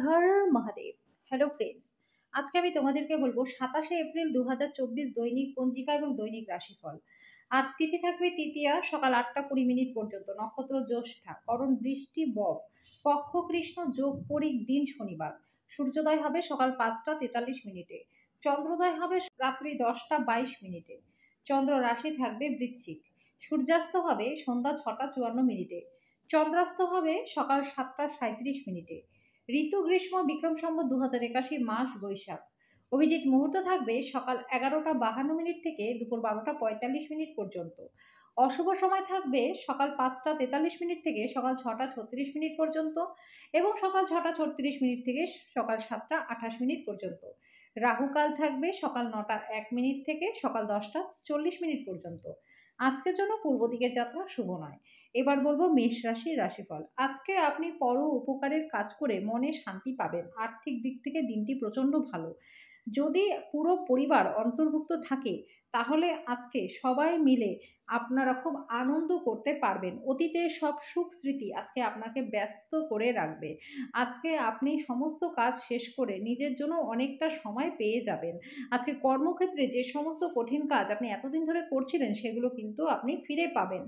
হর Mahadev. Hello friends, আজকে আমি তোমাদেরকে বলবো 27শে এপ্রিল 2024 দৈনিক পঞ্জিকা এবং দৈনিক রাশিফল। আজ তিথি থাকবে তৃতীয়া, সকাল 8টা 20 মিনিট পর্যন্ত, নক্ষত্র জ্যৈষ্ঠা, করণ বৃষ্টি বব, পক্ষ কৃষ্ণ, যোগ পরিক, দিন শনিবার। সূর্যোদয় হবে সকাল 5টা 43 মিনিটে, চন্দ্রোদয় হবে রাত্রি 10টা 22 মিনিটে। চন্দ্র রাশি থাকবে বৃশ্চিক। সূর্যাস্ত হবে সন্ধ্যা 6টা 54 মিনিটে। চন্দ্রাস্ত হবে সকাল 7টা 37 মিনিটে। ঋতু গ্রীষ্ম, বিক্রম সম্বত 2081, মাস বৈশাখ। অভিজিৎ মুহূর্ত থাকবে সকাল 11টা 52 মিনিট থেকে দুপুর 12টা 45 মিনিট পর্যন্ত। অশুভ সময় থাকবে সকাল 5টা 43 মিনিট থেকে সকাল 6টা 36 মিনিট পর্যন্ত এবং সকাল 6টা 36 মিনিট থেকে সকাল 7টা 28 মিনিট পর্যন্ত। রাহুকাল থাকবে সকাল 9টা 1 মিনিট থেকে সকাল 10টা 40 মিনিট পর্যন্ত। আজকের জন্য পূর্ব দিকের যাত্রা শুভ নয়। এবার বলবো মেষ রাশির রাশিফল। আজকে আপনি পর উপকারের কাজ করে মনে শান্তি পাবেন। আর্থিক দিক থেকে দিনটি প্রচণ্ড ভালো। যদি পুরো পরিবার অন্তর্ভুক্ত থাকে তাহলে আজকে সবাই মিলে আপনারা খুব আনন্দ করতে পারবেন। অতীতের সব সুখ স্মৃতি আজকে আপনাকে ব্যস্ত করে রাখবে। আজকে আপনি সমস্ত কাজ শেষ করে নিজের জন্য অনেকটা সময় পেয়ে যাবেন। আজকে কর্মক্ষেত্রে যে সমস্ত কঠিন কাজ আপনি এতদিন ধরে করছিলেন সেগুলো কিন্তু আপনি ফিরে পাবেন।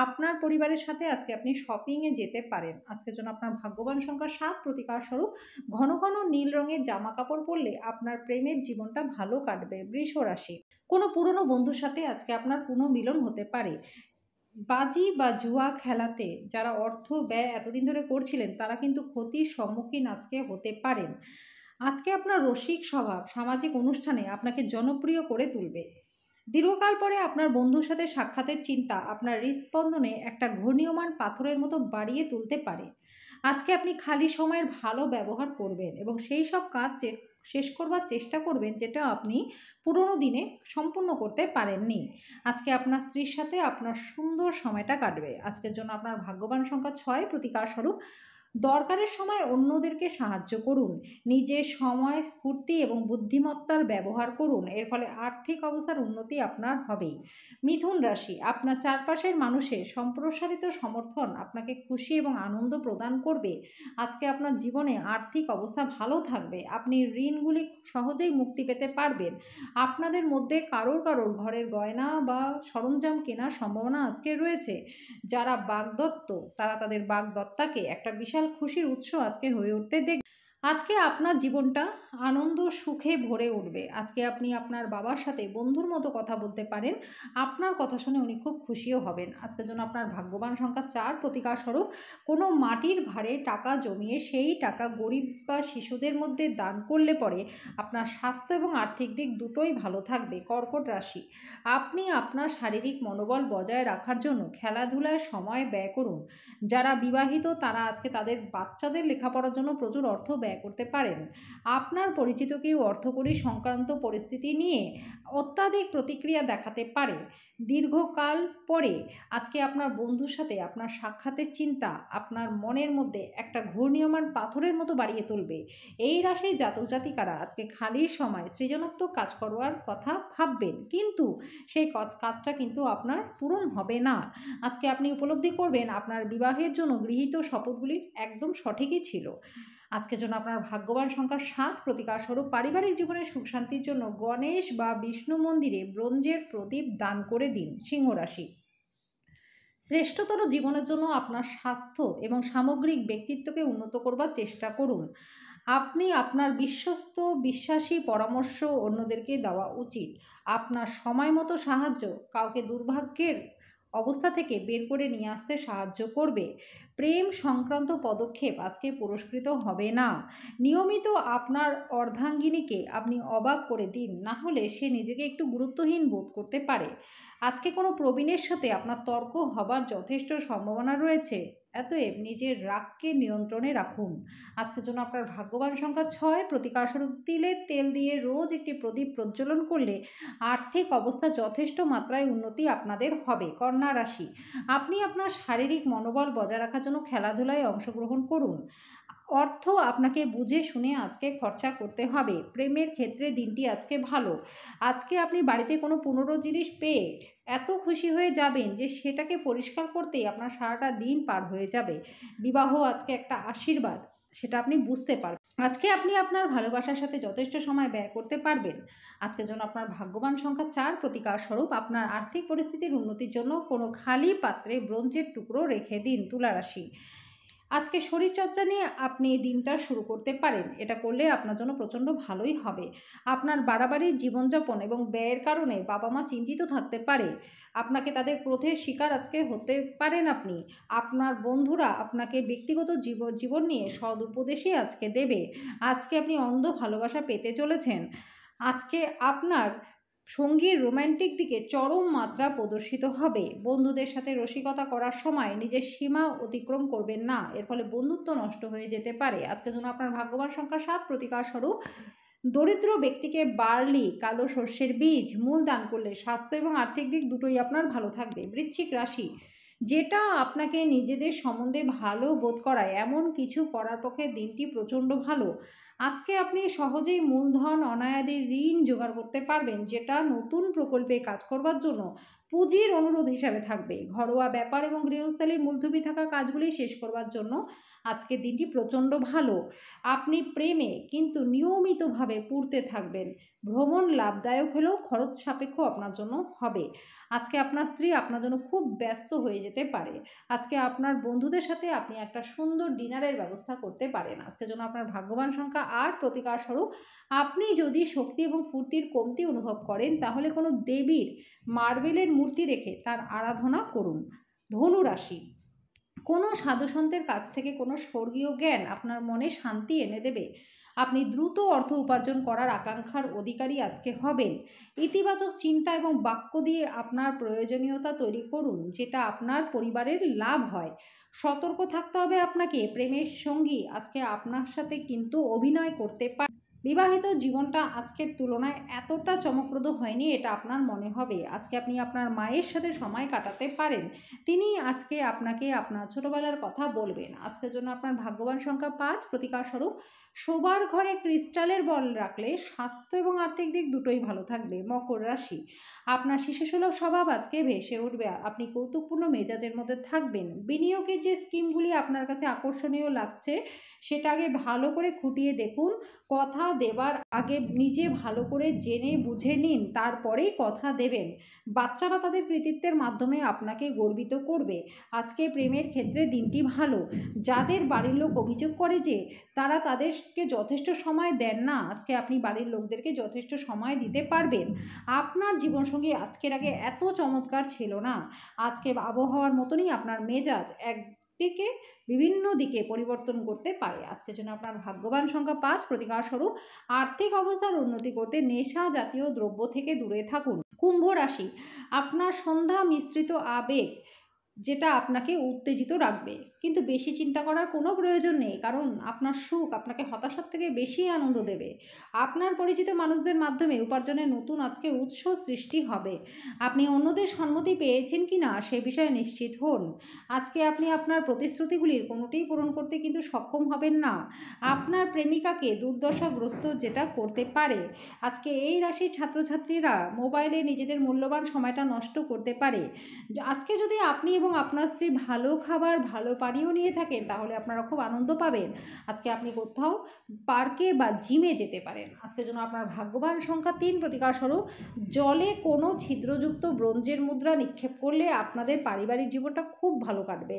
আপনার পরিবারের সাথে আজকে আপনি শপিংয়ে যেতে পারেন। আজকের জন্য আপনার ভাগ্যবান সংখ্যা 7, প্রতিকার স্বরূপ ঘন ঘন নীল রঙের জামা কাপড় পরলে আপনার প্রেমের জীবনটা ভালো কাটবে। বৃষ রাশি, কোনো পুরনো বন্ধুর সাথে আজকে আপনার পুনর্মিলন হতে পারে। বাজি বা জুয়া খেলাতে যারা অর্থ ব্যয় এতদিন ধরে করছিলেন তারা কিন্তু ক্ষতির সম্মুখীন আজকে হতে পারেন। আজকে আপনার রসিক স্বভাব সামাজিক অনুষ্ঠানে আপনাকে জনপ্রিয় করে তুলবে। দীর্ঘকাল পরে আপনার বন্ধুর সাথে সাক্ষাতের চিন্তা আপনার হৃৎস্পন্দনে একটা ঘূর্ণীয়মান পাথরের মতো বাড়িয়ে তুলতে পারে। আজকে আপনি খালি সময়ের ভালো ব্যবহার করবেন এবং সেই সব কাজ শেষ করবার চেষ্টা করবেন যেটা আপনি পুরোনো দিনে সম্পূর্ণ করতে পারেননি। আজকে আপনার স্ত্রীর সাথে আপনার সুন্দর সময়টা কাটবে। আজকের জন্য আপনার ভাগ্যবান সংখ্যা 6, প্রতিকার স্বরূপ দরকারের সময় অন্যদেরকে সাহায্য করুন। নিজের সময় স্ফূর্তি এবং বুদ্ধিমত্তার ব্যবহার করুন, এর ফলে আর্থিক অবস্থার উন্নতি আপনার হবেই। মিথুন রাশি, আপনার চারপাশের মানুষের সম্প্রসারিত সমর্থন আপনাকে খুশি এবং আনন্দ প্রদান করবে। আজকে আপনার জীবনে আর্থিক অবস্থা ভালো থাকবে। আপনি ঋণগুলি সহজেই মুক্তি পেতে পারবেন। আপনাদের মধ্যে কারোর কারোর ঘরের গয়না বা সরঞ্জাম কেনার সম্ভাবনা আজকে রয়েছে। যারা বাগদত্ত তারা তাদের বাগদত্তাকে একটা বিশাল খুশির উৎস আজকে হয়ে উঠতে দেখ। আজকে আপনার জীবনটা আনন্দ সুখে ভরে উঠবে। আজকে আপনি আপনার বাবার সাথে বন্ধুর মতো কথা বলতে পারেন। আপনার কথা শুনে উনি খুব খুশিও হবেন। আজকের জন্য আপনার ভাগ্যবান সংখ্যা 4, প্রতিকার স্বরূপ কোনো মাটির ভারে টাকা জমিয়ে সেই টাকা গরিব বা শিশুদের মধ্যে দান করলে পরে আপনার স্বাস্থ্য এবং আর্থিক দিক দুটোই ভালো থাকবে। কর্কট রাশি, আপনি আপনার শারীরিক মনোবল বজায় রাখার জন্য খেলাধুলায় সময় ব্যয় করুন। যারা বিবাহিত তারা আজকে তাদের বাচ্চাদের লেখাপড়ার জন্য প্রচুর অর্থ ব্যয় করতে পারেন। আপনার পরিচিত কেউ অর্থকরী সংক্রান্ত পরিস্থিতি নিয়ে অত্যাধিক প্রতিক্রিয়া দেখাতে পারে। দীর্ঘকাল পরে আজকে আপনার বন্ধুর সাথে আপনার সাক্ষাতের চিন্তা আপনার মনের মধ্যে একটা ঘূর্ণীয়মান পাথরের মতো বাড়িয়ে তুলবে। এই রাশির জাতক জাতিকারা আজকে খালি সময় সৃজনাত্মক কাজ করার কথা ভাববেন, কিন্তু সেই কাজটা কিন্তু আপনার পূরণ হবে না। আজকে আপনি উপলব্ধি করবেন আপনার বিবাহের জন্য গৃহীত শপথগুলি একদম সঠিকই ছিল। আজকের জন্য আপনার ভাগ্যবান সংখ্যা 7, প্রতিকার স্বরূপ পারিবারিক জীবনের সুখ শান্তির জন্য গণেশ বা বিষ্ণু মন্দিরে ব্রোঞ্জের প্রদীপ দান করে দিন। সিংহ রাশি, শ্রেষ্ঠতর জীবনের জন্য আপনার স্বাস্থ্য এবং সামগ্রিক ব্যক্তিত্বকে উন্নত করবার চেষ্টা করুন। আপনি আপনার বিশ্বস্ত বিশ্বাসী পরামর্শ অন্যদেরকে দেওয়া উচিত। আপনার সময় মতো সাহায্য কাউকে দুর্ভাগ্যের অবস্থা থেকে বের করে নিয়ে আসতে সাহায্য করবে। প্রেম সংক্রান্ত পদক্ষেপ আজকে পুরস্কৃত হবে না। নিয়মিত আপনার অর্ধাঙ্গিনীকে আপনি অবাক করে দিন, না হলে সে নিজেকে একটু গুরুত্বহীন বোধ করতে পারে। আজকে কোনো প্রবীণের সাথে আপনার তর্ক হবার যথেষ্ট সম্ভাবনা রয়েছে, অতএব নিজের রাগকে নিয়ন্ত্রণে রাখুন। আজকের জন্য আপনার ভাগ্যবান সংখ্যা 6, প্রতিকার স্বরূপ তিলের তেল দিয়ে রোজ একটি প্রদীপ প্রজ্বলন করলে আর্থিক অবস্থা যথেষ্ট মাত্রায় উন্নতি আপনাদের হবে। কন্যা রাশি, আপনি আপনার শারীরিক মনোবল বজায় রাখার জন্য খেলাধুলায় অংশগ্রহণ করুন। অর্থ আপনাকে বুঝে শুনে আজকে খরচা করতে হবে। প্রেমের ক্ষেত্রে দিনটি আজকে ভালো। আজকে আপনি বাড়িতে কোনো পুরনো জিনিস পেয়ে এত খুশি হয়ে যাবেন যে সেটাকে পরিষ্কার করতেই আপনার সারাটা দিন পার হয়ে যাবে। বিবাহ আজকে একটা আশীর্বাদ। সেটা আপনি বুঝতে পারবেন। আজকে আপনি আপনার ভালোবাসার সাথে যথেষ্ট সময় ব্যয় করতে পারবেন। আজকের জন্য আপনার ভাগ্যবান সংখ্যা ৪, প্রতিকার স্বরূপ আপনার আর্থিক পরিস্থিতির উন্নতির জন্য কোনো খালি পাত্রে ব্রোঞ্জের টুকরো রেখে দিন। তুলা রাশি, আজকে শরীরচর্চা নিয়ে আপনি দিনটা শুরু করতে পারেন। এটা করলে আপনার জন্য প্রচণ্ড ভালোই হবে। আপনার বাড়াবাড়ি জীবনযাপন এবং ব্যয়ের কারণে বাবা মা চিন্তিত থাকতে পারে। আপনাকে তাদের ক্রোধের শিকার আজকে হতে পারেন আপনি। আপনার বন্ধুরা আপনাকে ব্যক্তিগত জীবন নিয়ে সদ উপদেশই আজকে দেবে। আজকে আপনি অন্ধ ভালোবাসা পেতে চলেছেন। আজকে আপনার সঙ্গীর রোম্যান্টিক দিকে চরম মাত্রা প্রদর্শিত হবে। বন্ধুদের সাথে রসিকতা করার সময় নিজের সীমা অতিক্রম করবেন না, এর ফলে বন্ধুত্ব নষ্ট হয়ে যেতে পারে। আজকের জন্য আপনার ভাগ্যবান সংখ্যা ৭, প্রতিকার স্বরূপ দরিদ্র ব্যক্তিকে বার্লি, কালো সর্ষের বীজ, মূল দান করলে স্বাস্থ্য এবং আর্থিক দিক দুটোই আপনার ভালো থাকবে। বৃশ্চিক রাশি, যেটা আপনাকে নিজেদের সম্বন্ধে ভালো বোধ করায় এমন কিছু করার পক্ষে দিনটি প্রচণ্ড ভালো। আজকে আপনি সহজেই মূলধন অনায়াদি ঋণ জোগাড় করতে পারবেন, যেটা নতুন প্রকল্পে কাজ করবার জন্য পুঁজির অনুরোধ হিসাবে থাকবে। ঘরোয়া ব্যাপার এবং গৃহস্থালির মুলতবি থাকা কাজগুলি শেষ করবার জন্য আজকের দিনটি প্রচণ্ড ভালো। আপনি প্রেমে কিন্তু নিয়মিতভাবে পুড়তে থাকবেন। ভ্রমণ লাভদায়ক হলেও খরচ সাপেক্ষ আপনার জন্য হবে। আজকে আপনার স্ত্রী আপনার জন্য খুব ব্যস্ত হয়ে যেতে পারে। আজকে আপনার বন্ধুদের সাথে আপনি একটা সুন্দর ডিনারের ব্যবস্থা করতে পারেন। আজকের জন্য আপনার ভাগ্যবান সংখ্যা ৮, প্রতিকার স্বরূপ আপনি যদি শক্তি এবং ফুর্তির কমতি অনুভব করেন তাহলে কোনো দেবীর মার্বেলের মূর্তি রেখে তার আরাধনা করুন। ধনু রাশি, কোনো সাধুসন্তের কাছ থেকে কোনো স্বর্গীয় জ্ঞান আপনার মনে শান্তি এনে দেবে। আপনি দ্রুত অর্থ উপার্জন করার আকাঙ্ক্ষার অধিকারী আজকে হবেন। ইতিবাচক চিন্তা এবং বাক্য দিয়ে আপনার প্রয়োজনীয়তা তৈরি করুন, যেটা আপনার পরিবারের লাভ হয়। সতর্ক থাকতে হবে আপনাকে। প্রেমের সঙ্গী আজকে আপনার সাথে কিন্তু অভিনয় করতে পারে। বিবাহিত জীবনটা আজকের তুলনায় এতটা চমকপ্রদ হয়নি, এটা আপনার মনে হবে। আজকে আপনি আপনার মায়ের সাথে সময় কাটাতে পারেন। তিনি আজকে আপনাকে আপনার ছোটবেলার কথা বলবেন। আজকের জন্য আপনার ভাগ্যবান সংখ্যা ৫, প্রতিকার স্বরূপ শোবার ঘরে ক্রিস্টালের বল রাখলে স্বাস্থ্য এবং আর্থিক দিক দুটোই ভালো থাকবে। মকর রাশি, আপনার শিশুসুলভ স্বভাব আজকে ভেসে উঠবে। আপনি কৌতুকপূর্ণ মেজাজের মধ্যে থাকবেন। বিনিয়োগের যে স্কিমগুলি আপনার কাছে আকর্ষণীয় লাগছে সেটা আগে ভালো করে খুঁটিয়ে দেখুন। কথা দেবার আগে নিজে ভালো করে জেনে বুঝে নিন, তারপরেই কথা দেবেন। বাচ্চারা তাদের কৃতিত্বের মাধ্যমে আপনাকে গর্বিত করবে। আজকে প্রেমের ক্ষেত্রে দিনটি ভালো। যাদের বাড়ির লোক অভিযোগ করে যে তারা তাদেরকে যথেষ্ট সময় দেন না, আজকে আপনি বাড়ির লোকদেরকে যথেষ্ট সময় দিতে পারবেন। আপনার জীবনসঙ্গী আজকের আগে এত চমৎকার ছিল না। আজকে আবহাওয়ার মতনই আপনার মেজাজ একদিকে বিভিন্ন দিকে পরিবর্তন করতে পারে। আজকের জন্য আপনার ভাগ্যবান সংখ্যা ৫, প্রতিকার স্বরূপ আর্থিক অবস্থার উন্নতি করতে নেশা জাতীয় দ্রব্য থেকে দূরে থাকুন। কুম্ভ রাশি, আপনার সন্ধ্যা মিশ্রিত আবেগ যেটা আপনাকে উত্তেজিত রাখবে, কিন্তু বেশি চিন্তা করার কোনো প্রয়োজন নেই, কারণ আপনার সুখ আপনাকে হতাশার থেকে বেশি আনন্দ দেবে। আপনার পরিচিত মানুষদের মাধ্যমে উপার্জনের নতুন আজকে উৎস সৃষ্টি হবে। আপনি অন্যদের সম্মতি পেয়েছেন কি না সে বিষয়ে নিশ্চিত হন। আজকে আপনি আপনার প্রতিশ্রুতিগুলির কোনোটিই পূরণ করতে কিন্তু সক্ষম হবেন না। আপনার প্রেমিকাকে দুর্দশাগ্রস্ত যেটা করতে পারে। আজকে এই রাশির ছাত্রছাত্রীরা মোবাইলে নিজেদের মূল্যবান সময়টা নষ্ট করতে পারে। আজকে যদি আপনি এবং আপনার স্ত্রী ভালো খাবার ভালো পানীয় নিয়ে থাকেন তাহলে আপনারা খুব আনন্দ পাবেন। আজকে আপনি কোথাও পার্কে বা জিমে যেতে পারেন। আজকের জন্য আপনার ভাগ্যবান সংখ্যা ৩, প্রতিকার স্বরূপ জলে কোনো ছিদ্রযুক্ত ব্রোঞ্জের মুদ্রা নিক্ষেপ করলে আপনাদের পারিবারিক জীবনটা খুব ভালো কাটবে।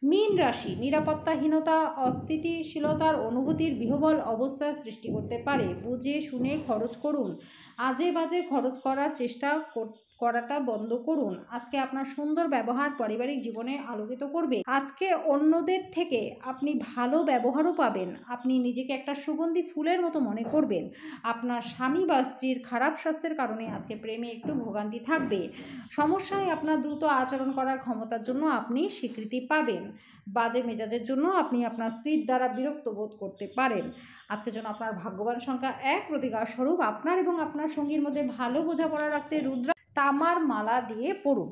মীন রাশি, নিরাপত্তাহীনতা অস্থিতিশীলতার অনুভূতির বিহ্বল অবস্থার সৃষ্টি করতে পারে। বুঝে শুনে খরচ করুন। আজে বাজে খরচ করার চেষ্টা করাটা বন্ধ করুন। আজকে আপনার সুন্দর ব্যবহার পারিবারিক জীবনে আলোকিত করবে। আজকে অন্যদের থেকে আপনি ভালো ব্যবহারও পাবেন। আপনি নিজেকে একটা সুগন্ধি ফুলের মতো মনে করবেন। আপনার স্বামী বা স্ত্রীর খারাপ স্বাস্থ্যের কারণে আজকে প্রেমে একটু ভোগান্তি থাকবে। সমস্যায় আপনার দ্রুত আচরণ করার ক্ষমতার জন্য আপনি স্বীকৃতি পাবেন। বাজে মেজাজের জন্য আপনি আপনার স্ত্রীর দ্বারা বিরক্ত বোধ করতে পারেন। আজকের জন্য আপনার ভাগ্যবান সংখ্যা ১, প্রতিকার স্বরূপ আপনার এবং আপনার সঙ্গীর মধ্যে ভালো বোঝাপড়া রাখতে রুদ্রা তামার মালা দিয়ে পড়ুন।